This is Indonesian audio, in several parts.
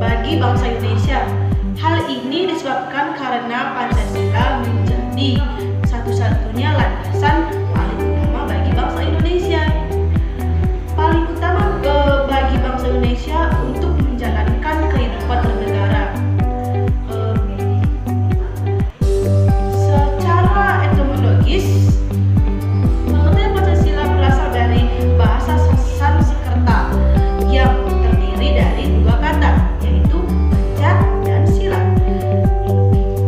bagi bangsa Indonesia. Hal ini disebabkan karena Pancasila menjadi satu-satunya landasan paling utama bagi bangsa Indonesia. Paling utama bagi bangsa Indonesia untuk menjalankan kehidupan bernegara. Secara etimologis, pengertian Pancasila berasal dari bahasa Sanskerta yang terdiri dari dua kata, yaitu panca dan sila.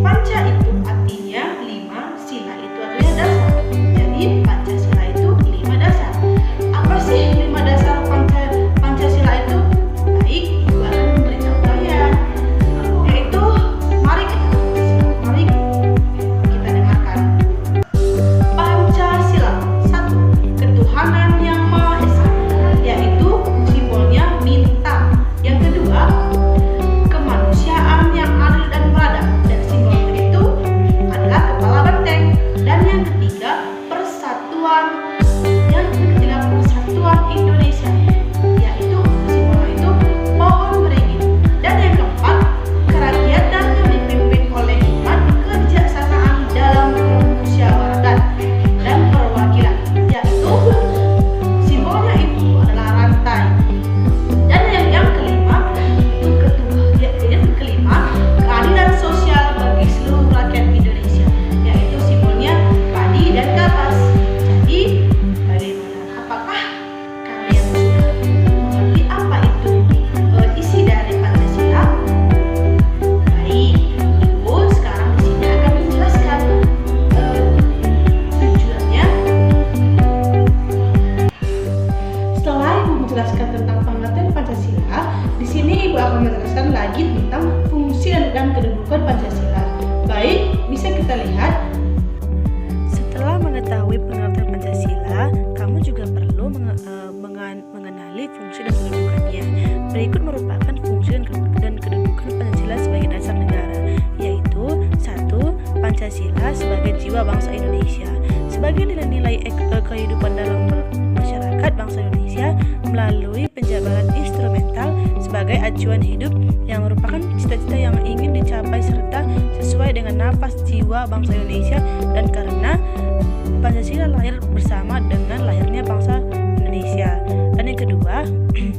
Panca itu artinya 5, sila itu artinya dasar. Jadi Pancasila itu 5 dasar. Apa sih 5 dasar Pancasila itu? Baik, Ibu akan memberitahu kalian. Yaitu, mari kita dengarkan. Pancasila 1. Ketuhanan yang Maha Esa, yaitu simbolnya bintang. Yang kedua, kemanusiaan yang adil dan beradab, dan simbolnya itu adalah kepala banteng. Dan yang ketiga, persatuan Indonesia, yaitu simbolnya itu pohon beringin. Dan yang keempat, kerakyatan yang dipimpin oleh hikmat kebijaksanaan dalam permusyawaratan dan perwakilan, yaitu simbolnya itu adalah rantai. Dan yang kelima, keadilan sosial bagi seluruh rakyat Indonesia, yaitu simbolnya padi dan kapas. Jadi, bagaimana? Apakah kalian sudah mengerti apa itu isi dari Pancasila? Baik, Ibu sekarang di sini akan menjelaskan tujuannya. Setelah Ibu menjelaskan tentang pengertian Pancasila, di sini Ibu akan menjelaskan lagi tentang fungsi dan kedudukan Pancasila. Baik, bisa kita lihat. Setelah mengetahui pengertian Pancasila, kamu juga perlu mengenali fungsi dan kedudukannya. Berikut merupakan fungsi dan kedudukan Pancasila sebagai dasar negara, yaitu 1. Pancasila sebagai jiwa bangsa Indonesia, sebagai nilai-nilai kehidupan dalam masyarakat bangsa Indonesia melalui penjabaran instrumental sebagai acuan hidup yang merupakan cita-cita yang ingin dicapai serta sesuai dengan nafas jiwa bangsa Indonesia, dan karena Pancasila lahir bersama dengan lahirnya bangsa Indonesia. Dan yang kedua,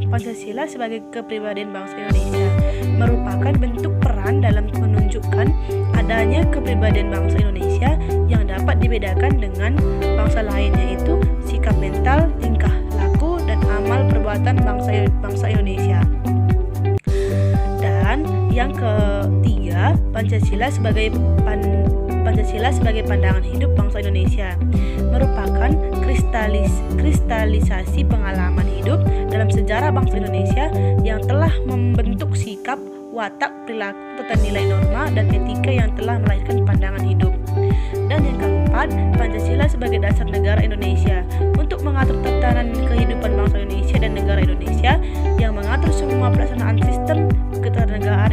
Pancasila sebagai kepribadian bangsa Indonesia merupakan bentuk peran dalam menunjukkan adanya kepribadian bangsa Indonesia yang dapat dibedakan dengan bangsa lain, yaitu sikap mental, tingkah laku, dan amal perbuatan bangsa Indonesia. Dan yang ketiga, Pancasila sebagai pandangan hidup bangsa Indonesia merupakan kristalisasi pengalaman hidup dalam sejarah bangsa Indonesia yang telah membentuk sikap, watak, perilaku, tata nilai, norma, dan etika yang telah melahirkan pandangan hidup. Dan yang keempat, Pancasila sebagai dasar negara Indonesia untuk mengatur tatanan kehidupan bangsa Indonesia dan negara Indonesia yang mengatur semua pelaksanaan sistem ketatanegaraan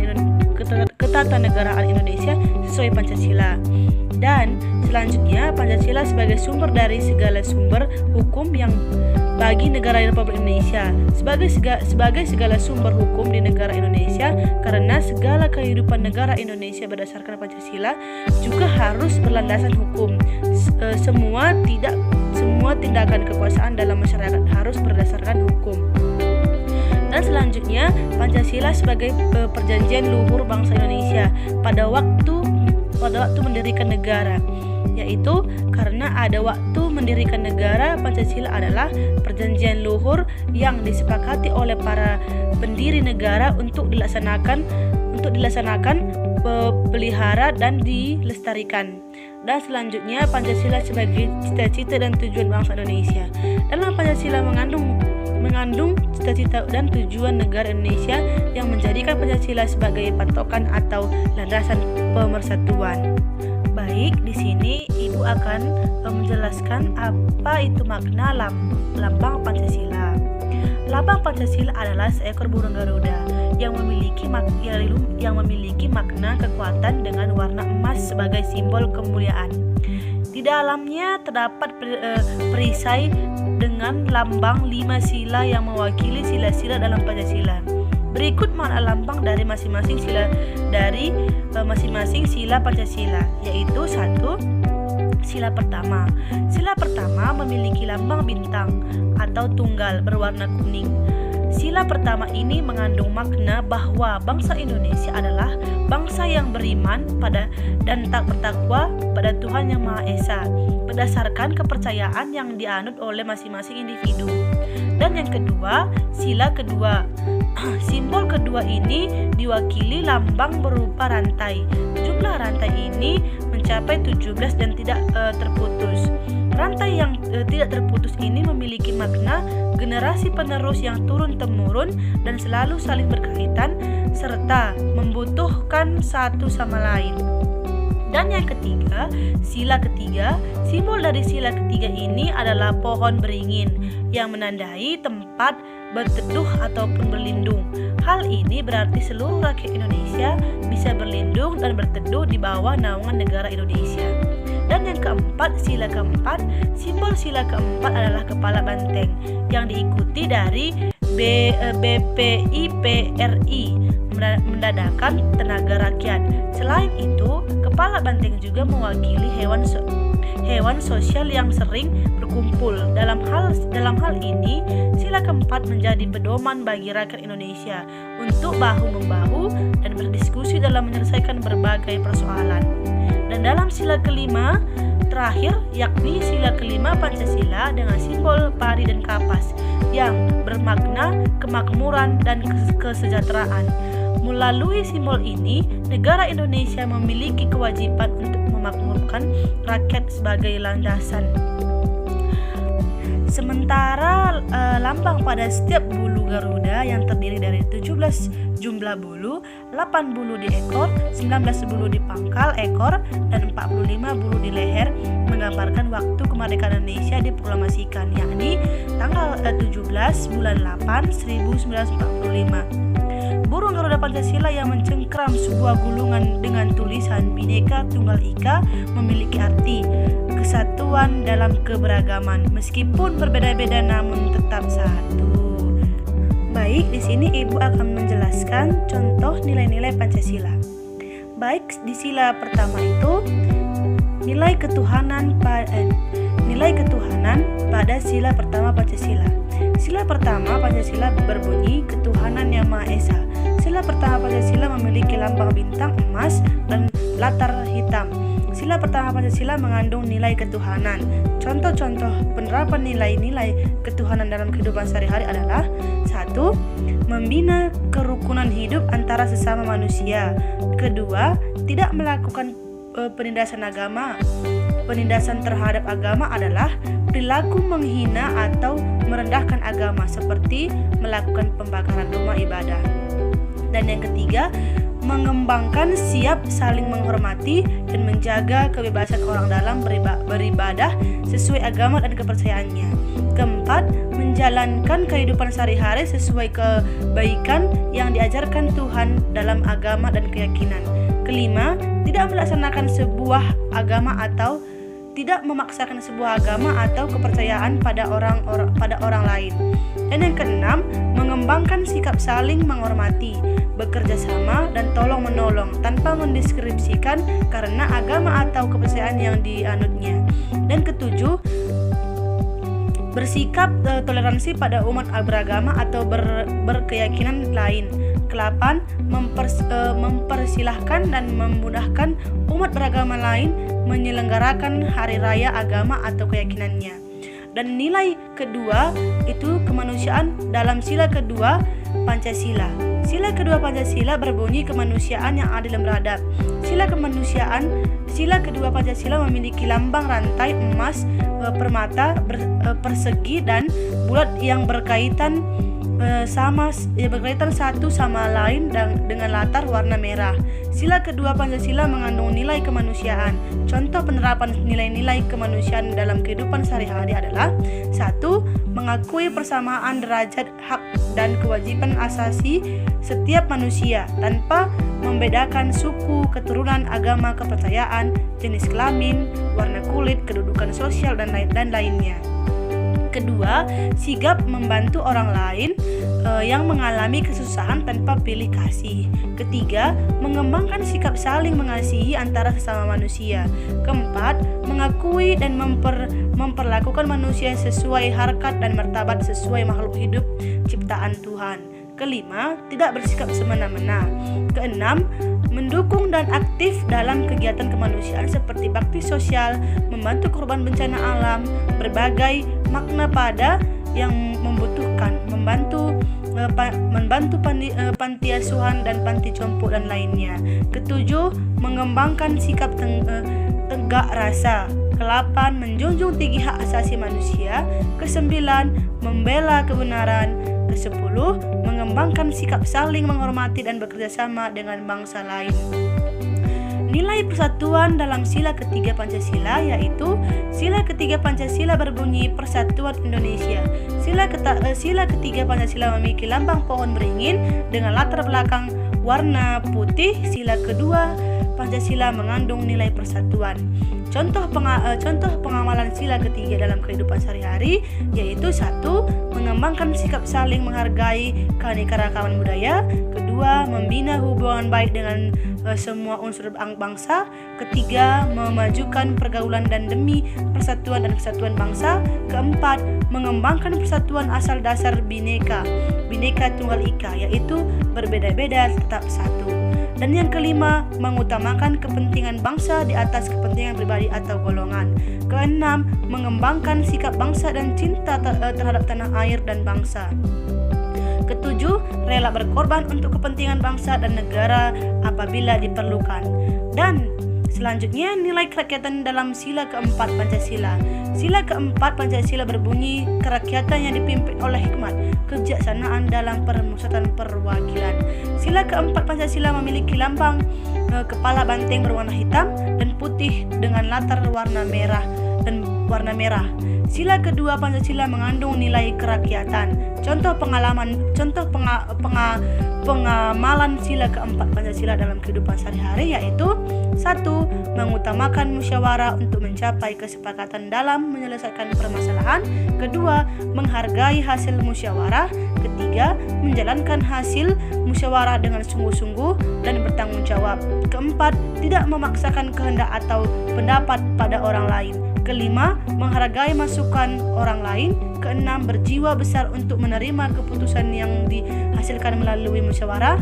Indonesia sesuai Pancasila. Dan selanjutnya, Pancasila sebagai sumber dari segala sumber hukum yang bagi negara Republik Indonesia, sebagai segala sumber hukum di negara Indonesia, karena segala kehidupan negara Indonesia berdasarkan Pancasila juga harus berlandasan hukum. Semua tindakan kekuasaan dalam masyarakat harus berdasarkan hukum. Dan selanjutnya, Pancasila sebagai perjanjian luhur bangsa Indonesia pada waktu mendirikan negara, yaitu karena ada waktu mendirikan negara, Pancasila adalah perjanjian luhur yang disepakati oleh para pendiri negara untuk dilaksanakan, pelihara dan dilestarikan. Dan selanjutnya, Pancasila sebagai cita-cita dan tujuan bangsa Indonesia. Dalam Pancasila mengandung cita-cita dan tujuan negara Indonesia yang menjadikan Pancasila sebagai patokan atau landasan pemersatuan. Baik, di sini Ibu akan menjelaskan apa itu makna lambang Pancasila. Lambang Pancasila adalah seekor burung Garuda yang memiliki makna kekuatan dengan warna emas sebagai simbol kemuliaan. Di dalamnya terdapat perisai dengan lambang 5 sila yang mewakili sila-sila dalam Pancasila. Berikut makna lambang dari masing-masing sila Pancasila, yaitu 1. Sila pertama. Sila pertama memiliki lambang bintang atau tunggal berwarna kuning. Sila pertama ini mengandung makna bahwa bangsa Indonesia adalah bangsa yang beriman pada dan tak bertakwa pada Tuhan Yang Maha Esa berdasarkan kepercayaan yang dianut oleh masing-masing individu. Dan yang kedua, sila kedua. Simbol kedua ini diwakili lambang berupa rantai. Jumlah rantai ini mencapai 17 dan tidak terputus. Rantai yang tidak terputus ini memiliki makna generasi penerus yang turun-temurun dan selalu saling berkaitan serta membutuhkan satu sama lain. Dan yang ketiga, sila ketiga. Simbol dari sila ketiga ini adalah pohon beringin yang menandai tempat berteduh ataupun berlindung. Hal ini berarti seluruh rakyat Indonesia bisa berlindung dan berteduh di bawah naungan negara Indonesia. Dan yang keempat, sila keempat. Simbol sila keempat adalah kepala banteng yang diikuti dari BPIPRI, mendadakan tenaga rakyat. Selain itu, kepala banteng juga mewakili hewan sosial yang sering berkumpul. Dalam hal ini, sila keempat menjadi pedoman bagi rakyat Indonesia untuk bahu-membahu dan berdiskusi dalam menyelesaikan berbagai persoalan. Dan dalam sila kelima terakhir, yakni sila kelima Pancasila dengan simbol pari dan kapas yang bermakna kemakmuran dan kesejahteraan. Melalui simbol ini, negara Indonesia memiliki kewajiban untuk memakmurkan rakyat sebagai landasan. Sementara lambang pada setiap bulu Garuda yang terdiri dari 17 jumlah bulu, 8 bulu di ekor, 19 bulu di pangkal ekor, dan 45 bulu di leher menggambarkan waktu kemerdekaan Indonesia diproklamasikan, yakni tanggal 17 bulan 8 1945. Burung Garuda Pancasila yang mencengkram sebuah gulungan dengan tulisan Bhinneka Tunggal Ika memiliki arti kesatuan dalam keberagaman, meskipun berbeda-beda namun tetap satu. Baik, di sini Ibu akan menjelaskan contoh nilai-nilai Pancasila. Baik, di sila pertama itu nilai ketuhanan pada sila pertama Pancasila. Sila pertama Pancasila berbunyi ketuhanan Yang Maha Esa. Sila pertama Pancasila memiliki lambang bintang emas dan latar hitam. Sila pertama Pancasila mengandung nilai ketuhanan. Contoh-contoh penerapan nilai-nilai ketuhanan dalam kehidupan sehari-hari adalah 1. Membina kerukunan hidup antara sesama manusia. 2. Tidak melakukan penindasan agama. Penindasan terhadap agama adalah perilaku menghina atau merendahkan agama seperti melakukan pembakaran rumah ibadah. Dan yang ketiga, mengembangkan siap saling menghormati dan menjaga kebebasan orang dalam beribadah sesuai agama dan kepercayaannya. Keempat, menjalankan kehidupan sehari-hari sesuai kebaikan yang diajarkan Tuhan dalam agama dan keyakinan. Kelima, tidak melaksanakan sebuah agama atau tidak memaksakan sebuah agama atau kepercayaan pada orang lain. Dan yang keenam, mengembangkan sikap saling menghormati, bekerja sama dan tolong menolong tanpa mendeskripsikan karena agama atau kepercayaan yang dianutnya. Dan ketujuh, bersikap toleransi pada umat beragama atau berkeyakinan lain. Ke-8, mempersilahkan dan memudahkan umat beragama lain menyelenggarakan hari raya agama atau keyakinannya. Dan nilai kedua itu kemanusiaan dalam sila kedua Pancasila. Sila kedua Pancasila berbunyi kemanusiaan yang adil dan beradab. Sila kedua Pancasila memiliki lambang rantai emas permata persegi dan bulat yang berkaitan satu sama lain dengan latar warna merah. Sila kedua Pancasila mengandung nilai kemanusiaan. Contoh penerapan nilai-nilai kemanusiaan dalam kehidupan sehari-hari adalah 1. Mengakui persamaan derajat hak dan kewajiban asasi setiap manusia tanpa membedakan suku, keturunan, agama, kepercayaan, jenis kelamin, warna kulit, kedudukan sosial dan lainnya. Kedua, sigap membantu orang lain yang mengalami kesusahan tanpa pilih kasih. Ketiga, mengembangkan sikap saling mengasihi antara sesama manusia. Keempat, mengakui dan memperlakukan manusia sesuai harkat dan martabat sesuai makhluk hidup ciptaan Tuhan. Kelima, tidak bersikap semena-mena. Keenam, mendukung dan aktif dalam kegiatan kemanusiaan seperti bakti sosial, membantu korban bencana alam, berbagai makna pada yang membutuhkan, membantu panti asuhan dan panti jompo dan lainnya. Ketujuh, mengembangkan sikap tegak rasa. Ke-8, menjunjung tinggi hak asasi manusia. Ke-9, membela kebenaran. Ke-10, mengembangkan sikap saling menghormati dan bekerja sama dengan bangsa lain. Nilai persatuan dalam sila ketiga Pancasila yaitu sila ketiga Pancasila berbunyi Persatuan Indonesia. Sila ketiga Pancasila memiliki lambang pohon beringin dengan latar belakang warna putih. Sila kedua Pancasila mengandung nilai persatuan. Contoh pengamalan sila ketiga dalam kehidupan sehari-hari yaitu 1. Mengembangkan sikap saling menghargai keanekaragaman budaya. Kedua, membina hubungan baik dengan semua unsur bangsa. Ketiga, memajukan pergaulan dan demi persatuan dan kesatuan bangsa. Keempat, mengembangkan persatuan asal dasar Bhinneka Tunggal Ika yaitu berbeda-beda tetap satu. Dan yang kelima, mengutamakan kepentingan bangsa di atas kepentingan pribadi atau golongan. Keenam, mengembangkan sikap bangsa dan cinta terhadap tanah air dan bangsa. Ketujuh, rela berkorban untuk kepentingan bangsa dan negara apabila diperlukan. Dan selanjutnya, nilai kerakyatan dalam sila keempat Pancasila. Sila keempat Pancasila berbunyi kerakyatan yang dipimpin oleh hikmat, kejaksanaan dalam permusatan perwakilan. Sila keempat Pancasila memiliki lambang kepala banteng berwarna hitam dan putih dengan latar warna merah. Sila kedua Pancasila mengandung nilai kerakyatan. Contoh pengamalan sila keempat Pancasila dalam kehidupan sehari-hari yaitu 1. Mengutamakan musyawarah untuk mencapai kesepakatan dalam menyelesaikan permasalahan. Kedua, menghargai hasil musyawarah. Ketiga, menjalankan hasil musyawarah dengan sungguh-sungguh dan bertanggung jawab. Keempat, tidak memaksakan kehendak atau pendapat pada orang lain. Kelima, menghargai masukan orang lain. Keenam, berjiwa besar untuk menerima keputusan yang dihasilkan melalui musyawarah.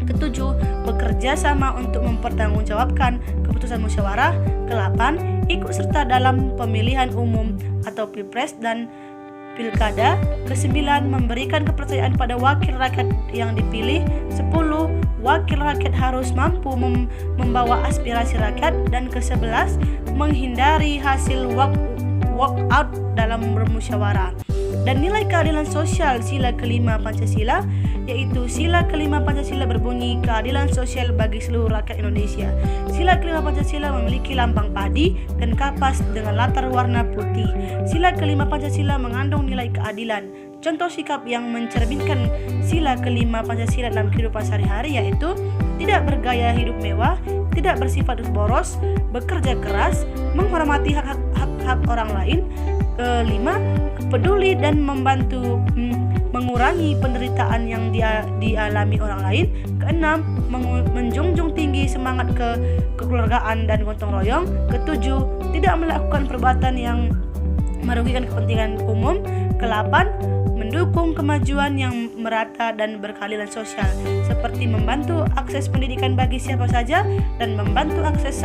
Ketujuh, bekerja sama untuk mempertanggungjawabkan keputusan musyawarah. Kedelapan, ikut serta dalam pemilihan umum atau pilpres dan pilkada. Kesembilan, memberikan kepercayaan pada wakil rakyat yang dipilih. 10, wakil rakyat harus mampu membawa aspirasi rakyat. Dan ke-11, menghindari hasil walk-out dalam bermusyawarah. Dan nilai keadilan sosial sila kelima Pancasila yaitu sila kelima Pancasila berbunyi keadilan sosial bagi seluruh rakyat Indonesia. Sila kelima Pancasila memiliki lambang padi dan kapas dengan latar warna putih. Sila kelima Pancasila mengandung nilai keadilan. Contoh sikap yang mencerminkan sila kelima Pancasila dalam kehidupan sehari-hari yaitu tidak bergaya hidup mewah, tidak bersifat boros, bekerja keras, menghormati hak orang lain. Kelima, peduli dan membantu mengurangi penderitaan yang dialami orang lain. Keenam, menjunjung tinggi semangat kekeluargaan dan gotong royong. Ketujuh, tidak melakukan perbuatan yang merugikan kepentingan umum. Kedelapan, mendukung kemajuan yang merata dan berkeadilan sosial seperti membantu akses pendidikan bagi siapa saja dan membantu akses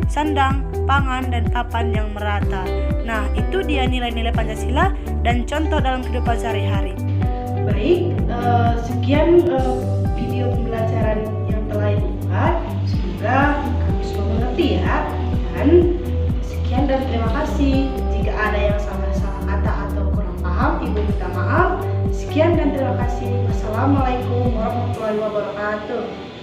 sandang, pangan, dan papan yang merata. Nah, itu dia nilai-nilai Pancasila dan contoh dalam kehidupan sehari-hari. Baik, sekian video pembelajaran yang telah Ibu buat. Semoga kamu semua mengerti ya. Dan sekian dan terima kasih. Jika ada yang salah-salah kata atau kurang paham, Ibu minta maaf. Sekian dan terima kasih. Wassalamualaikum warahmatullahi wabarakatuh.